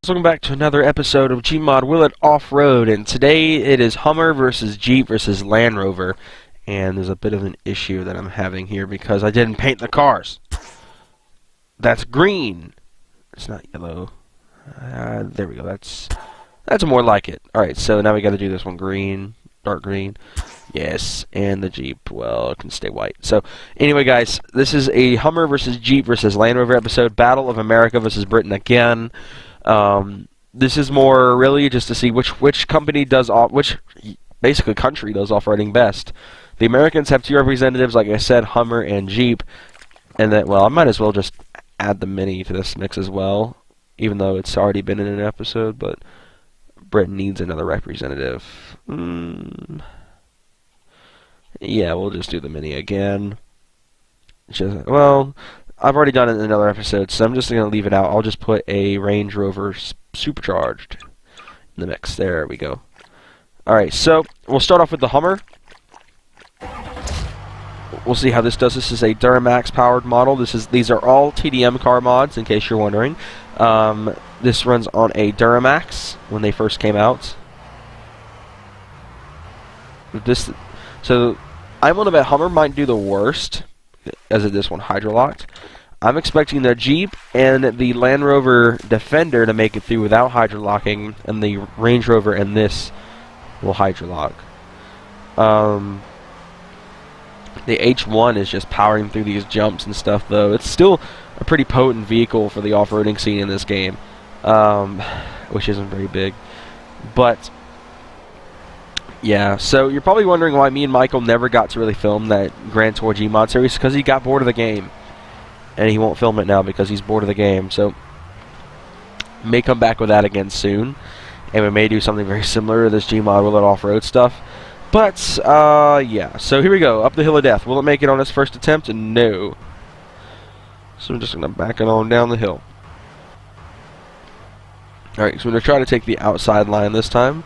Welcome back to another episode of Gmod Will It Off-Road, and today it is Hummer versus Jeep versus Land Rover, and there's a bit of an issue that I'm having here because I didn't paint the cars. That's green. It's not yellow. There we go. That's more like it. Alright, so now we gotta do this one green, dark green. Yes, and the Jeep, well, it can stay white. So, anyway guys, this is a Hummer versus Jeep versus Land Rover episode, Battle of America versus Britain again. This is more really just to see which company does which basically country does off-roading best. The Americans have two representatives, like I said, Hummer and Jeep, and then, well, I might as well just add the Mini to this mix as well, even though it's already been in an episode, but Britain needs another representative. Yeah, we'll just do the Mini again. Well, I've already done it in another episode, so I'm just going to leave it out. I'll just put a Range Rover Supercharged in the mix. There we go. Alright, so we'll start off with the Hummer. We'll see how this does. This is a Duramax powered model. These are all TDM car mods, in case you're wondering. This runs on a Duramax when they first came out. So I'm going to bet Hummer might do the worst, as it this one hydrolocked. I'm expecting the Jeep and the Land Rover Defender to make it through without hydrolocking, and the Range Rover and this will hydrolock. The H1 is just powering through these jumps and stuff, though. It's still a pretty potent vehicle for the off-roading scene in this game, which isn't very big. But yeah, so you're probably wondering why me and Michael never got to really film that Grand Tour Gmod series, because he got bored of the game. And he won't film it now because he's bored of the game. So, may come back with that again soon. And we may do something very similar to this Gmod Will It Off-Road stuff. But, yeah. So here we go. Up the hill of death. Will it make it on its first attempt? No. So I'm just going to back it on down the hill. Alright, so we're going to try to take the outside line this time.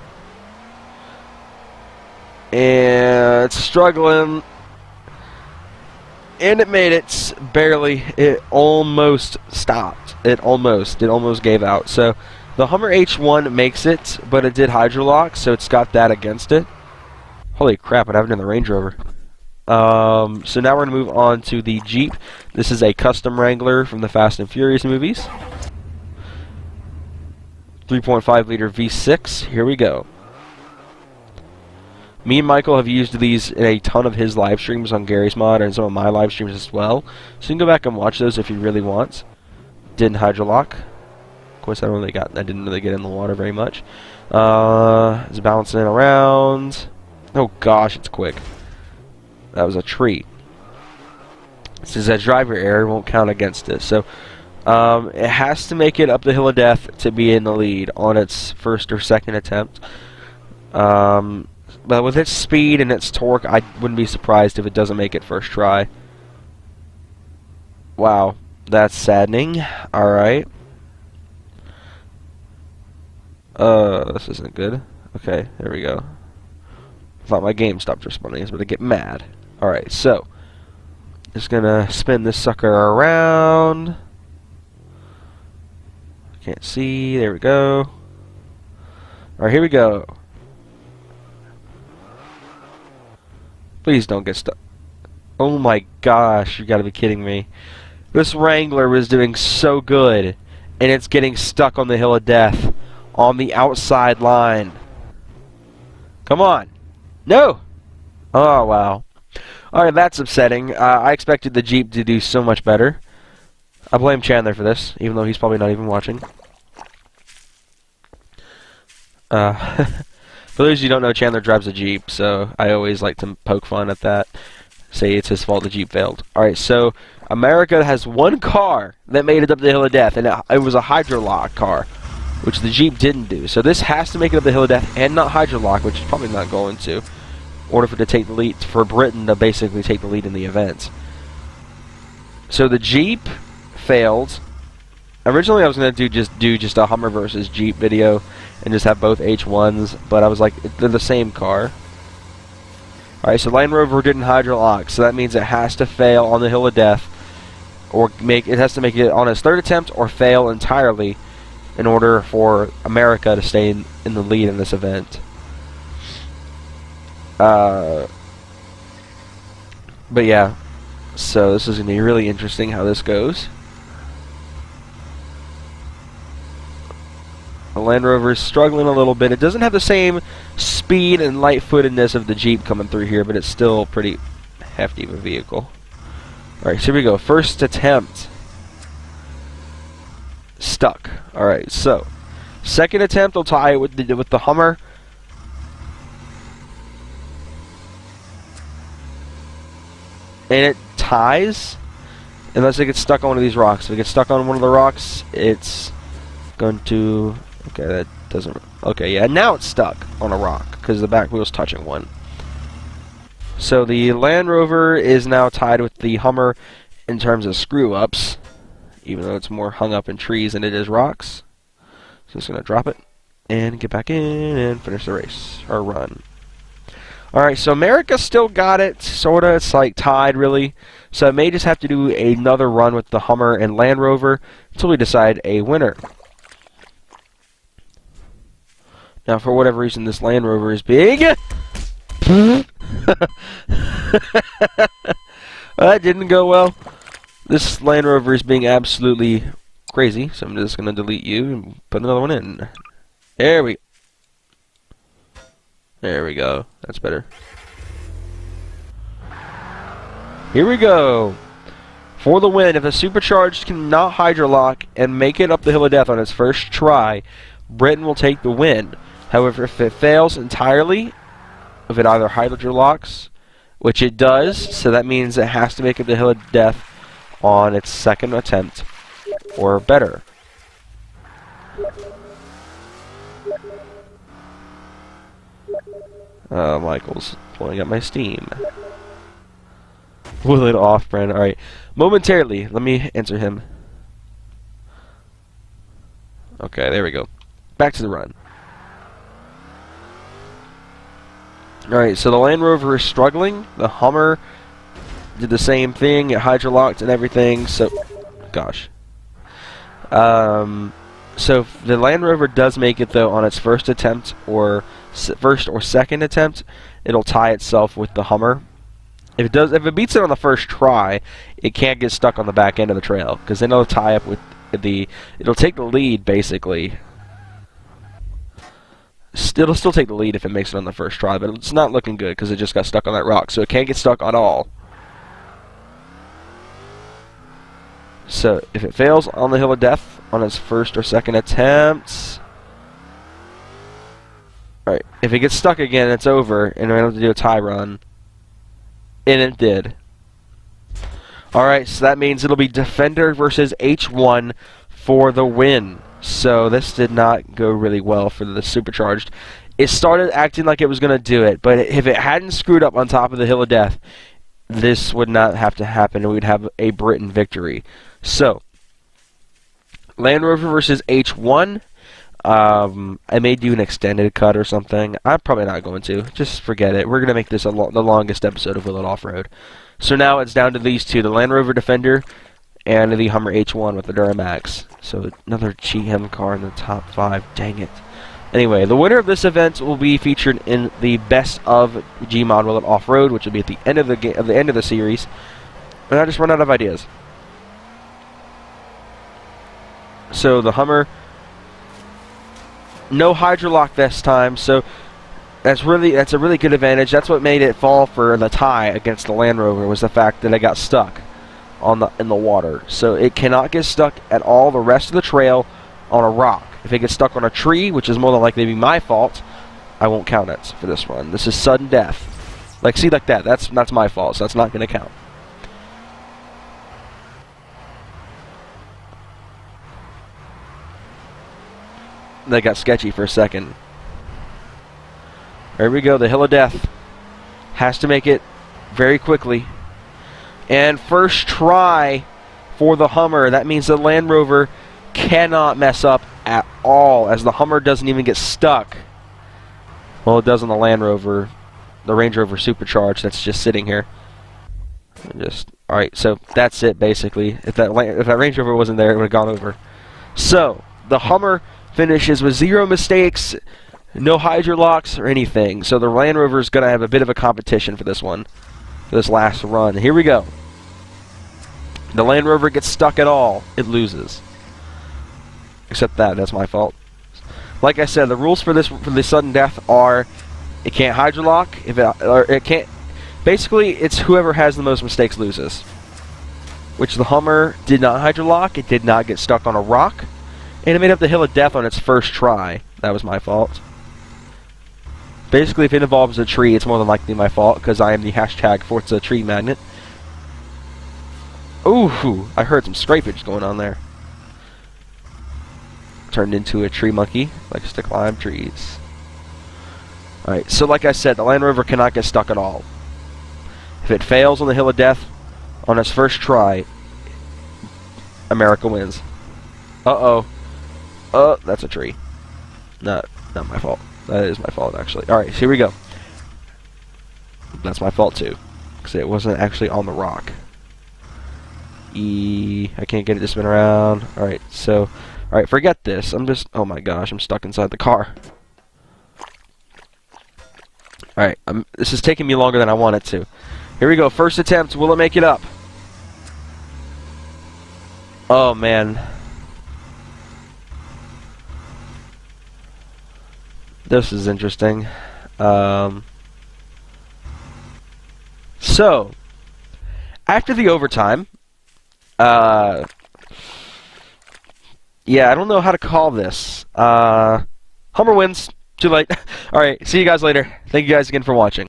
And it's struggling, and it made it barely. It almost stopped. It almost gave out. So the Hummer H1 makes it, but it did hydrolock, so it's got that against it. Holy crap! What happened in the Range Rover? So now we're gonna move on to the Jeep. This is a custom Wrangler from the Fast and Furious movies. 3.5 liter V6. Here we go. Me and Michael have used these in a ton of his live streams on Gary's Mod and some of my live streams as well. So you can go back and watch those if you really want. Didn't hydrolock. Of course, I didn't really get in the water very much. It's bouncing around. Oh gosh, it's quick. That was a tree. Since that driver error won't count against it. So it has to make it up the hill of death to be in the lead on its first or second attempt. But with its speed and its torque, I wouldn't be surprised if it doesn't make it first try. Wow, that's saddening. Alright. This isn't good. Okay, there we go. I thought my game stopped responding. I was about to get mad. Alright, so just gonna spin this sucker around. Can't see. There we go. Alright, here we go. Please don't get stuck. Oh my gosh, you gotta be kidding me. This Wrangler was doing so good, and it's getting stuck on the hill of death on the outside line. Come on. No! Oh, wow. Alright, that's upsetting. I expected the Jeep to do so much better. I blame Chandler for this, even though he's probably not even watching. For those of you who don't know, Chandler drives a Jeep, so I always like to poke fun at that. Say it's his fault the Jeep failed. Alright, so America has one car that made it up the hill of death, and it was a hydrolock car, which the Jeep didn't do. So this has to make it up the hill of death and not hydrolock, which is probably not going to, in order for it to take the lead, for Britain to basically take the lead in the event. So the Jeep failed. Originally I was going to do just a Hummer versus Jeep video and just have both H1s, but I was like, they're the same car. Alright, so Land Rover didn't hydrolock, so that means it has to fail on the hill of death, or it has to make it on its third attempt or fail entirely in order for America to stay in the lead in this event. But yeah, so this is going to be really interesting how this goes. The Land Rover is struggling a little bit. It doesn't have the same speed and light-footedness of the Jeep coming through here, but it's still pretty hefty of a vehicle. Alright, so here we go. First attempt. Stuck. Alright, so second attempt will tie it with the Hummer. And it ties unless it gets stuck on one of these rocks. If it gets stuck on one of the rocks, it's going to... Okay, that doesn't... Okay, yeah, now it's stuck on a rock because the back wheel's touching one. So the Land Rover is now tied with the Hummer in terms of screw-ups, even though it's more hung up in trees than it is rocks. So it's going to drop it and get back in and finish the race, or run. Alright, so America still got it, sorta. It's like tied, really. So it may just have to do another run with the Hummer and Land Rover until we decide a winner. Now, for whatever reason, this Land Rover is big. Well, that didn't go well. This Land Rover is being absolutely crazy, so I'm just going to delete you and put another one in. There we go. That's better. Here we go. For the win, if the Supercharged cannot hydrolock and make it up the Hill of Death on its first try, Britain will take the win. However, if it fails entirely, if it either hydrolocks, which it does, so that means it has to make it the Hill of Death on its second attempt, or better. Michael's pulling up my Steam. Will it off, Brandon? Alright. Momentarily, let me answer him. Okay, there we go. Back to the run. Alright, so the Land Rover is struggling. The Hummer did the same thing. It hydrolocked and everything, so... Gosh. So if the Land Rover does make it, though, on its first attempt, or first or second attempt, it'll tie itself with the Hummer. If it beats it on the first try, it can't get stuck on the back end of the trail, because then it'll tie up with it'll take the lead, basically. It'll still take the lead if it makes it on the first try, but it's not looking good because it just got stuck on that rock, so it can't get stuck at all. So if it fails on the Hill of Death on its first or second attempts, alright, if it gets stuck again, it's over, and we have to do a tie run. And it did. Alright, so that means it'll be Defender versus H1 for the win. So this did not go really well for the Supercharged. It started acting like it was going to do it, but if it hadn't screwed up on top of the Hill of Death, this would not have to happen, and we'd have a Britain victory. So, Land Rover versus H1. I may do an extended cut or something. I'm probably not going to. Just forget it. We're going to make this the longest episode of Will It Off-Road. So now it's down to these two, the Land Rover Defender and the Hummer H1 with the Duramax. So another GM car in the top 5. Dang it. Anyway, the winner of this event will be featured in the Best of Gmod Will It Off-Road, which will be at the end of the end of the series. And I just run out of ideas. So the Hummer, no hydrolock this time, so that's a really good advantage. That's what made it fall for the tie against the Land Rover, was the fact that it got stuck in the water. So it cannot get stuck at all the rest of the trail on a rock. If it gets stuck on a tree, which is more than likely to be my fault, I won't count it for this run. This is sudden death. Like, see, like that. That's my fault, so that's not going to count. That got sketchy for a second. There we go. The Hill of Death has to make it very quickly. And first try for the Hummer. That means the Land Rover cannot mess up at all, as the Hummer doesn't even get stuck. Well, it does on the Land Rover, the Range Rover Supercharged that's just sitting here. Alright, so that's it basically. If that Range Rover wasn't there, it would have gone over. So the Hummer finishes with 0 mistakes, no hydrolocks or anything. So the Land Rover is going to have a bit of a competition for this one, for this last run. Here we go. The Land Rover gets stuck at all, it loses. Except that's my fault. Like I said, the rules for the sudden death are it can't hydrolock, it can't. Basically, it's whoever has the most mistakes loses. Which the Hummer did not hydrolock, it did not get stuck on a rock, and it made up the hill of death on its first try. That was my fault. Basically, if it involves a tree, it's more than likely my fault, because I am the hashtag Forza Tree Magnet. Ooh, I heard some scrapage going on there. Turned into a tree monkey, likes to climb trees. Alright, so like I said, the Land Rover cannot get stuck at all. If it fails on the hill of death on its first try, America wins. Uh-oh. That's a tree. Not my fault. That is my fault, actually. Alright, so here we go. That's my fault, too. Because it wasn't actually on the rock. I can't get it to spin around. Alright, so... Alright, forget this. Oh my gosh, I'm stuck inside the car. Alright, this is taking me longer than I want it to. Here we go, first attempt. Will it make it up? Oh, man. This is interesting. So, after the overtime, yeah, I don't know how to call this. Hummer wins. Too late. Alright, see you guys later. Thank you guys again for watching.